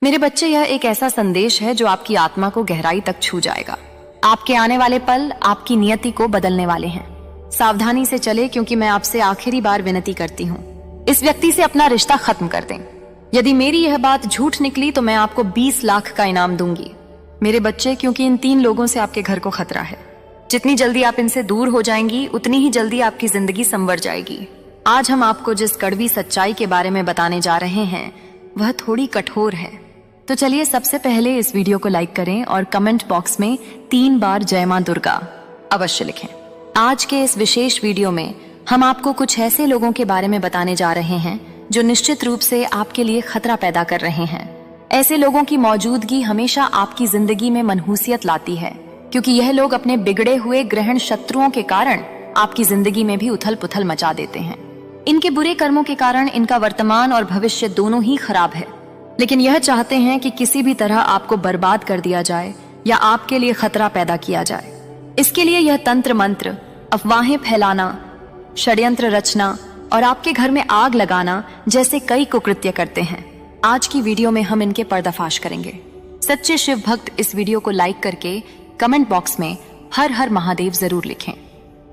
मेरे बच्चे, यह एक ऐसा संदेश है जो आपकी आत्मा को गहराई तक छू जाएगा। आपके आने वाले पल आपकी नियति को बदलने वाले हैं। सावधानी से चले, क्योंकि मैं आपसे आखिरी बार विनती करती हूँ, इस व्यक्ति से अपना रिश्ता खत्म कर दें। यदि मेरी यह बात झूठ निकली तो मैं आपको 20 लाख का इनाम दूंगी। मेरे बच्चे, क्योंकि इन 3 लोगों से आपके घर को खतरा है। जितनी जल्दी आप इनसे दूर हो जाएंगी, उतनी ही जल्दी आपकी जिंदगी संवर जाएगी। आज हम आपको जिस कड़वी सच्चाई के बारे में बताने जा रहे हैं, वह थोड़ी कठोर है। तो चलिए, सबसे पहले इस वीडियो को लाइक करें और कमेंट बॉक्स में 3 बार जय मां दुर्गा अवश्य लिखें। आज के इस विशेष वीडियो में हम आपको कुछ ऐसे लोगों के बारे में बताने जा रहे हैं जो निश्चित रूप से आपके लिए खतरा पैदा कर रहे हैं। ऐसे लोगों की मौजूदगी हमेशा आपकी जिंदगी में मनहूसियत लाती है, क्योंकि यह लोग अपने बिगड़े हुए ग्रहण शत्रुओं के कारण आपकी जिंदगी में भी उथल पुथल मचा देते हैं। इनके बुरे कर्मों के कारण इनका वर्तमान और भविष्य दोनों ही खराब है, लेकिन यह चाहते हैं कि किसी भी तरह आपको बर्बाद कर दिया जाए या आपके लिए खतरा पैदा किया जाए। इसके लिए यह तंत्र मंत्र, अफवाहें फैलाना, षड्यंत्र रचना और आपके घर में आग लगाना जैसे कई कुकृत्य करते हैं। आज की वीडियो में हम इनके पर्दाफाश करेंगे। सच्चे शिव भक्त इस वीडियो को लाइक करके कमेंट बॉक्स में हर हर महादेव जरूर लिखें।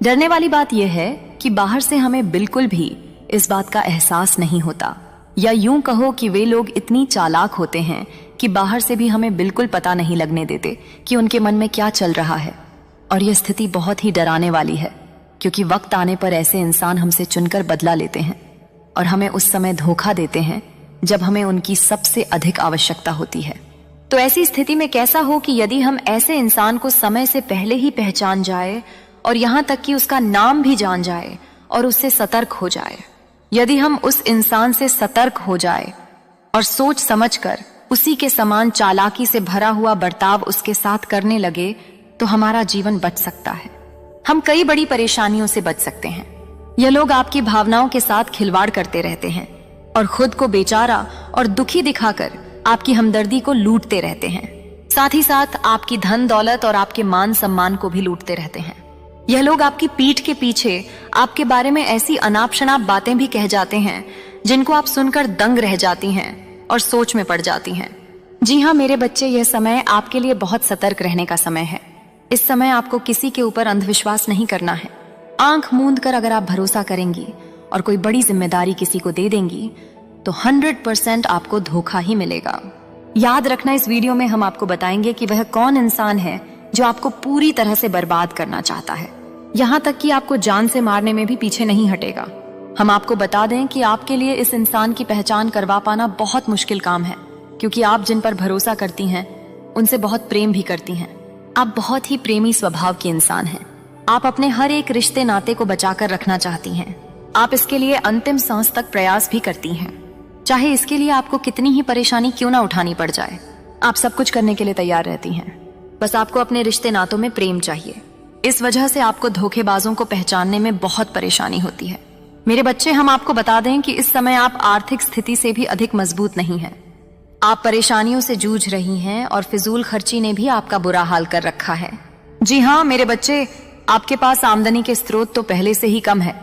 डरने वाली बात यह है कि बाहर से हमें बिल्कुल भी इस बात का एहसास नहीं होता, या यूं कहो कि वे लोग इतनी चालाक होते हैं कि बाहर से भी हमें बिल्कुल पता नहीं लगने देते कि उनके मन में क्या चल रहा है। और यह स्थिति बहुत ही डराने वाली है, क्योंकि वक्त आने पर ऐसे इंसान हमसे चुनकर बदला लेते हैं और हमें उस समय धोखा देते हैं जब हमें उनकी सबसे अधिक आवश्यकता होती है। तो ऐसी स्थिति में कैसा हो कि यदि हम ऐसे इंसान को समय से पहले ही पहचान जाए और यहाँ तक कि उसका नाम भी जान जाए और उससे सतर्क हो जाए। यदि हम उस इंसान से सतर्क हो जाए और सोच समझकर उसी के समान चालाकी से भरा हुआ बर्ताव उसके साथ करने लगे, तो हमारा जीवन बच सकता है। हम कई बड़ी परेशानियों से बच सकते हैं। यह लोग आपकी भावनाओं के साथ खिलवाड़ करते रहते हैं और खुद को बेचारा और दुखी दिखाकर आपकी हमदर्दी को लूटते रहते हैं। साथ ही साथ आपकी धन दौलत और आपके मान सम्मान को भी लूटते रहते हैं। यह लोग आपकी पीठ के पीछे आपके बारे में ऐसी अनाप शनाप बातें भी कह जाते हैं जिनको आप सुनकर दंग रह जाती हैं और सोच में पड़ जाती हैं। जी हाँ मेरे बच्चे, यह समय आपके लिए बहुत सतर्क रहने का समय है। इस समय आपको किसी के ऊपर अंधविश्वास नहीं करना है। आंख मूंद कर अगर आप भरोसा करेंगी और कोई बड़ी जिम्मेदारी किसी को दे देंगी, तो 100% आपको धोखा ही मिलेगा। याद रखना, इस वीडियो में हम आपको बताएंगे कि वह कौन इंसान है जो आपको पूरी तरह से बर्बाद करना चाहता है, यहाँ तक कि आपको जान से मारने में भी पीछे नहीं हटेगा। हम आपको बता दें कि आपके लिए इस इंसान की पहचान करवा पाना बहुत मुश्किल काम है, क्योंकि आप जिन पर भरोसा करती हैं उनसे बहुत प्रेम भी करती हैं। आप बहुत ही प्रेमी स्वभाव की इंसान हैं। आप अपने हर एक रिश्ते नाते को बचाकर रखना चाहती हैं। आप इसके लिए अंतिम सांस तक प्रयास भी करती हैं, चाहे इसके लिए आपको कितनी ही परेशानी क्यों ना उठानी पड़ जाए। आप सब कुछ करने के लिए तैयार रहती हैं। बस आपको अपने रिश्ते नातों में प्रेम चाहिए। इस वजह से आपको धोखेबाजों को पहचानने में बहुत परेशानी होती है। मेरे बच्चे, हम आपको बता दें कि इस समय आप आर्थिक स्थिति से भी अधिक मजबूत नहीं हैं। आप परेशानियों से जूझ रही हैं और फिजूल खर्ची ने भी आपका बुरा हाल कर रखा है। जी हाँ मेरे बच्चे, आपके पास आमदनी के स्रोत तो पहले से ही कम है,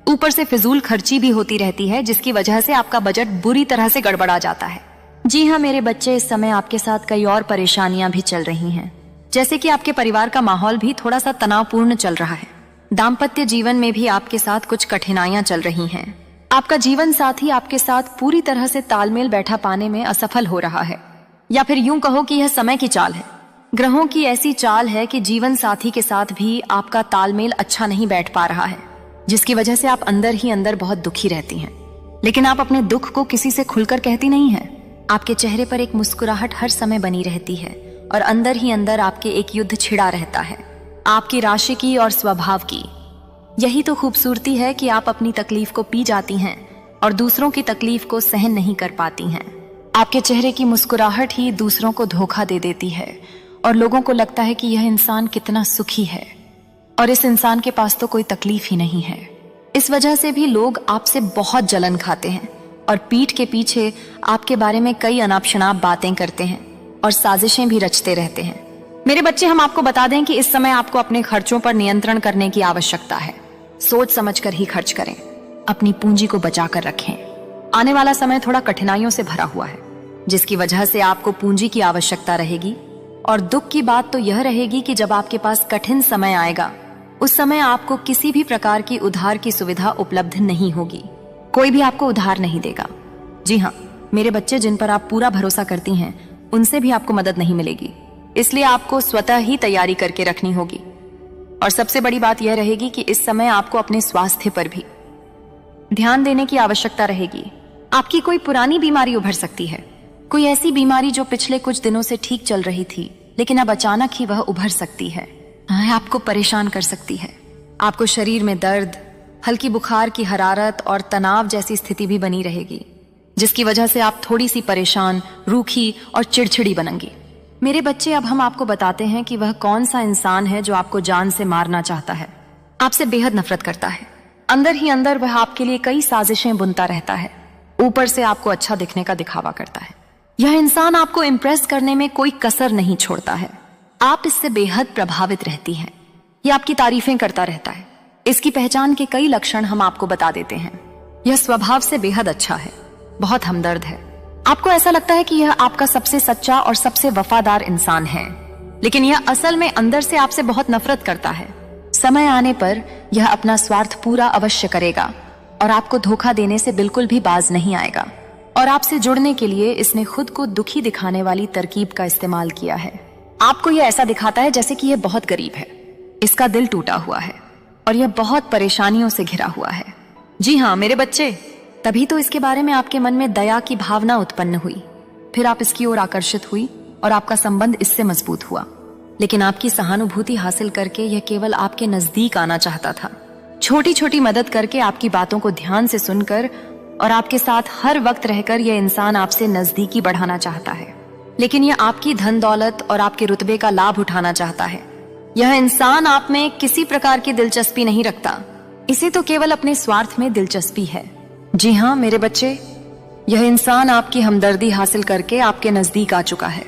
ऊपर से फिजूल खर्ची भी होती रहती है, जिसकी वजह से आपका बजट बुरी तरह से गड़बड़ा जाता है। जी हाँ मेरे बच्चे, इस समय आपके साथ कई और परेशानियां भी चल रही हैं, जैसे कि आपके परिवार का माहौल भी थोड़ा सा तनावपूर्ण चल रहा है। दाम्पत्य जीवन में भी आपके साथ कुछ कठिनाइयां चल रही हैं। आपका जीवन साथी आपके साथ पूरी तरह से तालमेल बैठा पाने में असफल हो रहा है, या फिर यूं कहो कि यह समय की चाल है। ग्रहों की ऐसी चाल है कि जीवन साथी के साथ भी आपका तालमेल अच्छा नहीं बैठ पा रहा है, जिसकी वजह से आप अंदर ही अंदर बहुत दुखी रहती हैं। लेकिन आप अपने दुख को किसी से खुलकर कहती नहीं हैं। आपके चेहरे पर एक मुस्कुराहट हर समय बनी रहती है और अंदर ही अंदर आपके एक युद्ध छिड़ा रहता है, आपकी राशि की और स्वभाव की। यही तो खूबसूरती है कि आप अपनी तकलीफ को पी जाती हैं और दूसरों की तकलीफ को सहन नहीं कर पाती हैं। आपके चेहरे की मुस्कुराहट ही दूसरों को धोखा दे देती है और लोगों को लगता है कि यह इंसान कितना सुखी है और इस इंसान के पास तो कोई तकलीफ ही नहीं है। इस वजह से भी लोग आपसे बहुत जलन खाते हैं और पीठ के पीछे आपके बारे में कई अनाप शनाप बातें करते हैं और साजिशें भी रचते रहते हैं। मेरे बच्चे, हम आपको बता दें कि इस समय आपको अपने खर्चों पर नियंत्रण करने की आवश्यकता है। सोच समझकर ही खर्च करें, अपनी पूंजी को बचाकर रखें। आने वाला समय थोड़ा कठिनाइयों से भरा हुआ है। जिसकी वजह से आपको पूंजी की आवश्यकता रहेगी। और दुख की बात तो यह रहेगी कि जब आपके पास कठिन समय आएगा, उस समय आपको किसी भी प्रकार की उधार की सुविधा उपलब्ध नहीं होगी। कोई भी आपको उधार नहीं देगा। जी हाँ मेरे बच्चे, जिन पर आप पूरा भरोसा करती हैं, उनसे भी आपको मदद नहीं मिलेगी। इसलिए आपको स्वतः ही तैयारी करके रखनी होगी। और सबसे बड़ी बात यह रहेगी कि इस समय आपको अपने स्वास्थ्य पर भी ध्यान देने की आवश्यकता रहेगी। आपकी कोई पुरानी बीमारी उभर सकती है, कोई ऐसी बीमारी जो पिछले कुछ दिनों से ठीक चल रही थी, लेकिन अब अचानक ही वह उभर सकती है। आपको परेशान कर सकती है। आपको शरीर में दर्द, हल्की बुखार की हरारत और तनाव जैसी स्थिति भी बनी रहेगी, जिसकी वजह से आप थोड़ी सी परेशान, रूखी और चिड़चिड़ी बनेंगी। मेरे बच्चे, अब हम आपको बताते हैं कि वह कौन सा इंसान है जो आपको जान से मारना चाहता है, आपसे बेहद नफरत करता है। अंदर ही अंदर वह आपके लिए कई साजिशें बुनता रहता है। ऊपर से आपको अच्छा दिखने का दिखावा करता है। यह इंसान आपको इम्प्रेस करने में कोई कसर नहीं छोड़ता है। आप इससे बेहद प्रभावित रहती हैं। यह आपकी तारीफें करता रहता है। इसकी पहचान के कई लक्षण हम आपको बता देते हैं। यह स्वभाव से बेहद अच्छा है, बहुत हमदर्द है। आपको ऐसा लगता है कि यह आपका सबसे सच्चा और सबसे वफादार इंसान है, लेकिन यह असल में अंदर से आपसे बहुत नफरत करता है। समय आने पर यह अपना स्वार्थ पूरा अवश्य करेगा और आपको धोखा देने से बिल्कुल भी बाज नहीं आएगा। और आपसे जुड़ने के लिए इसने खुद को दुखी दिखाने वाली तरकीब का इस्तेमाल किया है। आपको यह ऐसा दिखाता है जैसे कि यह बहुत गरीब है, इसका दिल टूटा हुआ है और यह बहुत परेशानियों से घिरा हुआ है। जी हाँ मेरे बच्चे, तभी तो इसके बारे में आपके मन में दया की भावना उत्पन्न हुई। फिर आप इसकी ओर आकर्षित हुई और आपका संबंध इससे मजबूत हुआ। लेकिन आपकी सहानुभूति हासिल करके यह केवल आपके नजदीक आना चाहता था, छोटी छोटी मदद करके, आपकी बातों को ध्यान से सुनकर और आपके साथ हर वक्त रहकर यह इंसान आपसे नजदीकी बढ़ाना चाहता है। लेकिन यह आपकी धन दौलत और आपके रुतबे का लाभ उठाना चाहता है। यह इंसान आप में किसी प्रकार की दिलचस्पी नहीं रखता, इसे तो केवल अपने स्वार्थ में दिलचस्पी है। जी हाँ मेरे बच्चे, यह इंसान आपकी हमदर्दी हासिल करके आपके नजदीक आ चुका है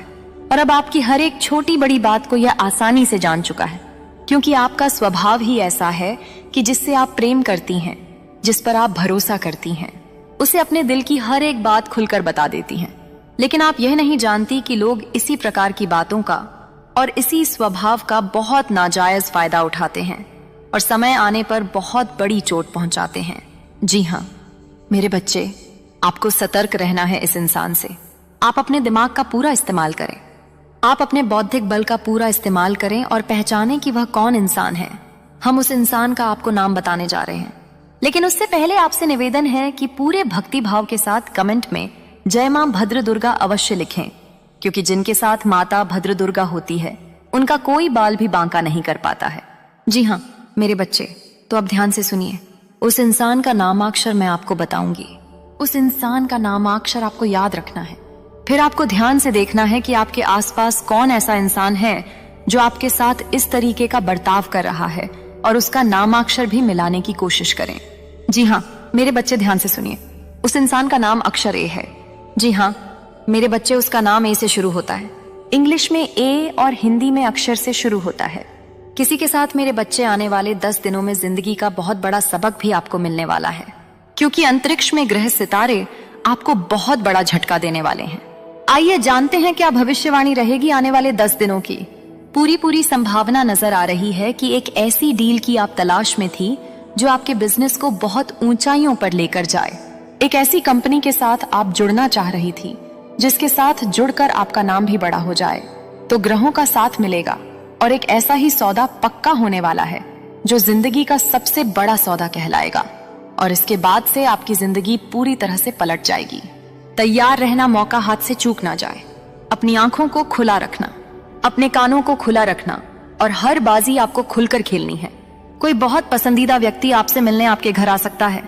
और अब आपकी हर एक छोटी बड़ी बात को यह आसानी से जान चुका है, क्योंकि आपका स्वभाव ही ऐसा है कि जिससे आप प्रेम करती हैं, जिस पर आप भरोसा करती हैं, उसे अपने दिल की हर एक बात खुलकर बता देती हैं। लेकिन आप यह नहीं जानती कि लोग इसी प्रकार की बातों का और इसी स्वभाव का बहुत नाजायज फायदा उठाते हैं और समय आने पर बहुत बड़ी चोट पहुंचाते हैं। जी हाँ मेरे बच्चे, आपको सतर्क रहना है इस इंसान से। आप अपने दिमाग का पूरा इस्तेमाल करें, आप अपने बौद्धिक बल का पूरा इस्तेमाल करें और पहचानें कि वह कौन इंसान है। हम उस इंसान का आपको नाम बताने जा रहे हैं, लेकिन उससे पहले आपसे निवेदन है कि पूरे भक्ति भाव के साथ कमेंट में जय मां भद्र दुर्गा अवश्य लिखें, क्योंकि जिनके साथ माता भद्र दुर्गा होती है उनका कोई बाल भी बांका नहीं कर पाता है। जी हाँ मेरे बच्चे, तो अब ध्यान से सुनिए। उस इंसान का नामाक्षर मैं आपको बताऊंगी। उस इंसान का नामाक्षर आपको याद रखना है। फिर आपको ध्यान से देखना है कि आपके आसपास कौन ऐसा इंसान है जो आपके साथ इस तरीके का बर्ताव कर रहा है, और उसका नामाक्षर भी मिलाने की कोशिश करें। जी हाँ मेरे बच्चे, ध्यान से सुनिए। उस इंसान का नाम अक्षर ए है। जी हाँ मेरे बच्चे, उसका नाम ए से शुरू होता है। इंग्लिश में ए और हिंदी में अक्षर से शुरू होता है। किसी के साथ मेरे बच्चे आने वाले 10 दिनों में जिंदगी का बहुत बड़ा सबक भी आपको मिलने वाला है, क्योंकि अंतरिक्ष में ग्रह सितारे आपको बहुत बड़ा झटका देने वाले हैं। आइए जानते हैं क्या भविष्यवाणी रहेगी आने वाले 10 दिनों की। पूरी संभावना नजर आ रही है कि एक ऐसी डील की आप तलाश में थी जो आपके बिजनेस को बहुत ऊंचाइयों पर लेकर जाए। एक ऐसी कंपनी के साथ आप जुड़ना चाह रही थी जिसके साथ जुड़कर आपका नाम भी बड़ा हो जाए। तो ग्रहों का साथ मिलेगा और एक ऐसा ही सौदा पक्का होने वाला है जो जिंदगी का सबसे बड़ा सौदा कहलाएगा, और इसके बाद से आपकी जिंदगी पूरी तरह से पलट जाएगी। तैयार रहना, मौका हाथ से चूक ना जाए। अपनी आंखों को खुला रखना, अपने कानों को खुला रखना और हर बाजी आपको खुलकर खेलनी है। कोई बहुत पसंदीदा व्यक्ति आपसे मिलने आपके घर आ सकता है,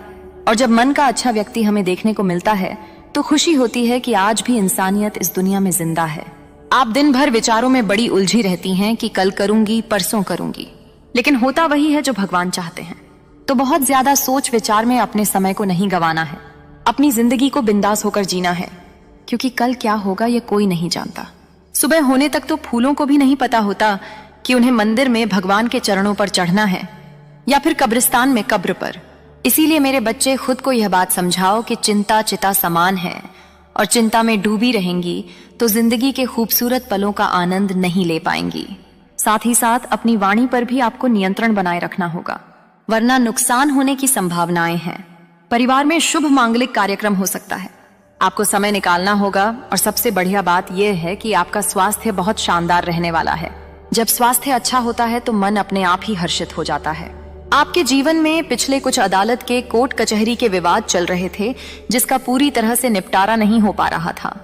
और जब मन का अच्छा व्यक्ति हमें देखने को मिलता है तो खुशी होती है कि आज भी इंसानियत इस दुनिया में जिंदा है। आप दिन भर विचारों में बड़ी उलझी रहती हैं कि कल करूंगी, परसों करूंगी, लेकिन होता वही है जो भगवान चाहते हैं। तो बहुत ज्यादा सोच विचार में अपने समय को नहीं गंवाना है। अपनी जिंदगी को बिंदास होकर जीना है, क्योंकि कल क्या होगा ये कोई नहीं जानता। सुबह होने तक तो फूलों को भी नहीं पता होता कि उन्हें मंदिर में भगवान के चरणों पर चढ़ना है या फिर कब्रिस्तान में कब्र पर। इसीलिए मेरे बच्चे, खुद को यह बात समझाओ कि चिंता चिता समान है और चिंता में डूबी रहेंगी तो जिंदगी के खूबसूरत पलों का आनंद नहीं ले पाएंगी। साथ ही साथ अपनी वाणी पर भी आपको नियंत्रण बनाए रखना होगा, वरना नुकसान होने की संभावनाएं हैं। परिवार में शुभ मांगलिक कार्यक्रम हो सकता है, आपको समय निकालना होगा। और सबसे बढ़िया बात यह है कि आपका स्वास्थ्य बहुत शानदार रहने वाला है। जब स्वास्थ्य अच्छा होता है तो मन अपने आप ही हर्षित हो जाता है। आपके जीवन में पिछले कुछ अदालत के कोर्ट कचहरी के विवाद चल रहे थे, जिसका पूरी तरह से निपटारा नहीं हो पा रहा था।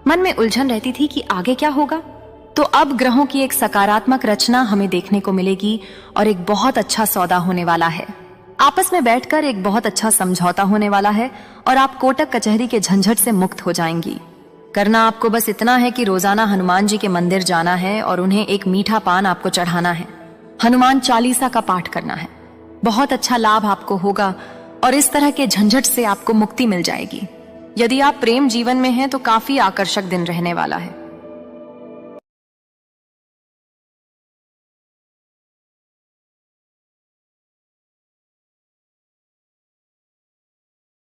मन में उलझन रहती थी कि आगे क्या होगा। तो अब ग्रहों की एक सकारात्मक रचना हमें देखने को मिलेगी और एक बहुत अच्छा सौदा होने वाला है। आपस में बैठकर एक बहुत अच्छा समझौता होने वाला है और आप कोर्ट कचहरी के झंझट से मुक्त हो जाएंगी। करना आपको बस इतना है कि रोजाना हनुमान जी के मंदिर जाना है और उन्हें एक मीठा पान आपको चढ़ाना है। हनुमान चालीसा का पाठ करना है। बहुत अच्छा लाभ आपको होगा और इस तरह के झंझट से आपको मुक्ति मिल जाएगी। यदि आप प्रेम जीवन में हैं तो काफी आकर्षक दिन रहने वाला है।